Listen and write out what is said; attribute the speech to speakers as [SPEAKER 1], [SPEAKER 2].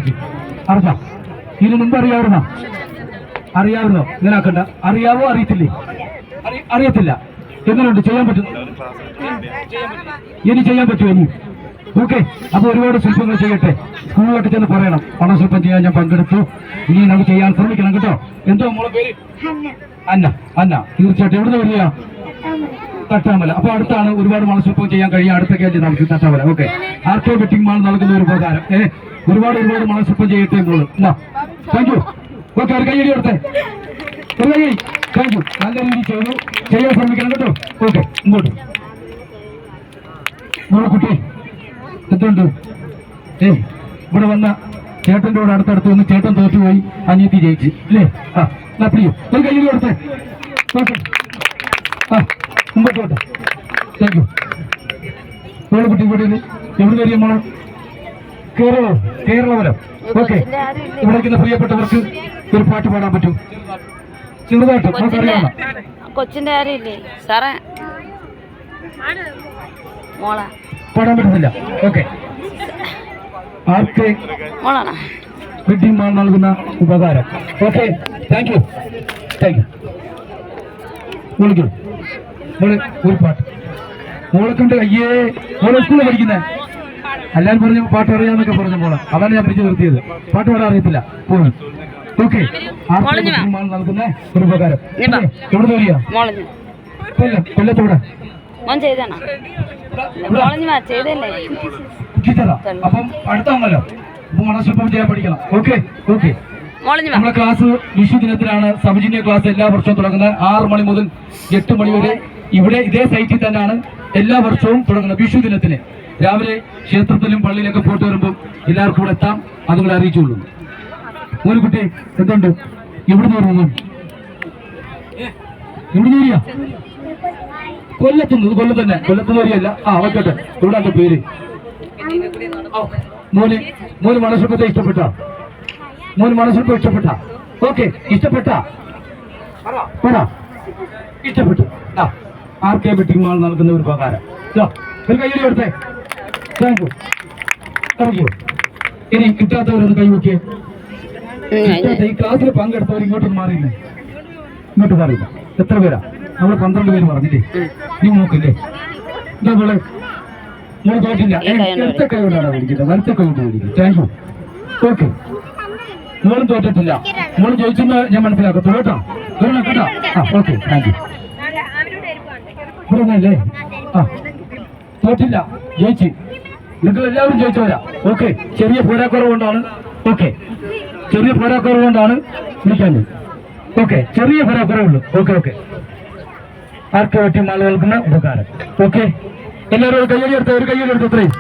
[SPEAKER 1] നോക്കി. അറിഞ്ഞോ? ഇതിന് മുമ്പ് അറിയാവുന്നോ? ഇങ്ങനാക്കണ്ട. അറിയാവോ? അറിയത്തില്ലേ? അറിയത്തില്ല. എങ്ങനെയുണ്ട്? ചെയ്യാൻ പറ്റും? ഇനി ചെയ്യാൻ പറ്റുമോ? ഇനി ഓക്കെ. അപ്പൊ ഒരുപാട് ശില്പങ്ങൾ ചെയ്യട്ടെ. സ്കൂളിലൊക്കെ ചെന്ന് പറയണം, ഓണശില്പം ചെയ്യാൻ ഞാൻ പങ്കെടുത്തു, ഇനി നമുക്ക് ചെയ്യാൻ ശ്രമിക്കണം കേട്ടോ. എന്തോ മോളെ പേര്? അന്ന. തീർച്ചയായിട്ടും എവിടെ വരിക? തട്ടാമല. അപ്പൊ അടുത്താണ് ഒരുപാട് ഓണശില്പം ചെയ്യാൻ കഴിയും. അടുത്ത കേന്ദ്രം നമുക്ക് തട്ടാമല. ഓക്കെ. ആർക്കെ വെട്ടിംഗ് മാൾ നൽകുന്ന ഒരു ഉപകാരം. ഒരുപാട് ഓണശില്പം ചെയ്യട്ടെ മോള്. Thank you. ഓക്കെ. ഒരു കൈയടി കൊടുത്തേ. ഒരു കൈ. Thank you. നല്ല രീതിയിൽ ചെയ്തു. ചെയ്യാൻ ശ്രമിക്കണം കേട്ടോ. ഓക്കെ. ഇങ്ങോട്ട് മോളെ കുട്ടി എന്തുണ്ട്? ഇവിടെ വന്ന ചേട്ടൻ്റെ കൂടെ അടുത്തടുത്ത് വന്ന് ചേട്ടൻ തോറ്റുപോയി, അനിയത്തി ജയിച്ച് അല്ലേ? പ്രിയോ ഒരു കയ്യിൽ കൊടുത്തേ. ഓക്കെ. മുമ്പോട്ട് പോട്ടെ. Thank you. മോളെ കുട്ടി ഇവിടെ എവിടെ വരിക മോളെ? കേരളവരം. ഓക്കെ. ഇവിടെ ഇരിക്കുന്ന പ്രിയപ്പെട്ടവർക്ക് ഒരു പാട്ട് പാടാൻ പറ്റും ചെറുതായിട്ട്? നമുക്കറിയാമോ?
[SPEAKER 2] കൊച്ചിന്റെ കാര്യമില്ലേ സാറേ? മോളാ
[SPEAKER 1] പാടാൻ പറ്റുന്നില്ല. ഓക്കെ. ആർക്കെ വെഡിങ് മാൾ നൽകുന്ന ഉപകാരം. ഓക്കെ. Thank you. വിളിക്കൂ മോളെ. ഒരു പാട്ട് മോളെ കൊണ്ട്. അയ്യേ, മോളെ സ്കൂളിൽ പഠിക്കുന്നേ? എല്ലാവരും പറഞ്ഞു പാട്ട് അറിയാന്നൊക്കെ പറഞ്ഞ മോളെ. അതാണ് ഞാൻ പിടിച്ചു നിർത്തിയത്. പാട്ട് പാടാൻ അറിയത്തില്ല. പോയി. ഓക്കെ. ആർക്കെ വെഡിങ് മാൾ നൽകുന്ന ഒരു ഉപകാരം. എവിടെ ജോലിയാ? കൊല്ലത്തോടെ. അപ്പം അടുത്താണല്ലോ. അപ്പൊ ഓണശില്പം ചെയ്യാൻ പഠിക്കണം. ഓക്കെ. നമ്മുടെ ക്ലാസ് വിഷു ദിനത്തിലാണ്. സൗജന്യ ക്ലാസ് എല്ലാ വർഷവും തുടങ്ങുന്നത്. 6 മണി മുതൽ 8 മണി വരെ ഇവിടെ ഇതേ സൈറ്റിൽ തന്നെയാണ് എല്ലാ വർഷവും തുടങ്ങുന്നത്. വിഷു ദിനത്തിന് രാവിലെ ക്ഷേത്രത്തിലും പള്ളിയിലൊക്കെ പോയിട്ട് വരുമ്പോൾ എല്ലാവർക്കും ഇവിടെ എത്താം. അതുകൂടെ അറിയിച്ചുള്ളൂ. ഒരു കുട്ടി എന്തുണ്ട്? എവിടുന്ന് വരുന്നു? എവിടുന്ന് വരിക? കൊല്ലത്തുനിന്ന്. കൊല്ലം തന്നെ. കൊല്ലത്തുനിന്ന് വരികയല്ല. ഓക്കെ. ഇവിടെ എന്റെ പേര് മോന് മനസ്സിൽപ്പത്തെ ഇഷ്ടപ്പെട്ട? മോന് മനസ്സിൽപ്പം ഇഷ്ടപ്പെട്ട? ഓക്കെ. ഇഷ്ടപ്പെട്ട ഇഷ്ടപ്പെട്ടു. ആർക്കെ വെഡിങ് മാൾ നൽകുന്ന ഒരു ഉപകാരം. ഒരു കയ്യിൽ കൊടുത്തേ. Thank you. ഇനി കിട്ടാത്തവരൊന്ന് കൈ നോക്കിയേ. ഈ ക്ലാസ്സിൽ പങ്കെടുത്തവർ ഇങ്ങോട്ട് മാറിയില്ലേ? എത്ര പേരാ? നമ്മള് 12 പേര് പറഞ്ഞില്ലേ? നീ നോക്കില്ലേ? എന്താ മോളെ? മോള് തോറ്റില്ല. എടുത്ത കൈ കൊണ്ടാണ് വിളിക്കുന്നത്. വലത്തെ കൈ കൊണ്ട് വിളിക്കുന്നത്. Thank you. ഓക്കെ. മോളും തോറ്റിട്ടില്ല. മോള് ജയിച്ചെന്ന് ഞാൻ മനസ്സിലാക്കത്തുള്ളൂ കേട്ടോ. കേട്ടോ. ഓക്കെ. Thank you. പറഞ്ഞല്ലേ? തോറ്റില്ല, ജയിച്ച്. നിങ്ങൾ എല്ലാവരും ജയിച്ചവരാ. ഓക്കെ. ചെറിയ പോരാക്കുറവുകൊണ്ടാണ്. ഓക്കെ. ചെറിയ പോരാക്കുറവുകൊണ്ടാണ് വിളിക്കാൻ. ഓക്കെ. ചെറിയ പോരാക്കുറവുള്ളൂ. ഓക്കെ. ആർക്കെ വെട്ടി മാൾ നൽകുന്ന ഉപകാരം. ഓക്കെ. എല്ലാവരും ഒരു കയ്യടി എടുത്ത. അത്രയും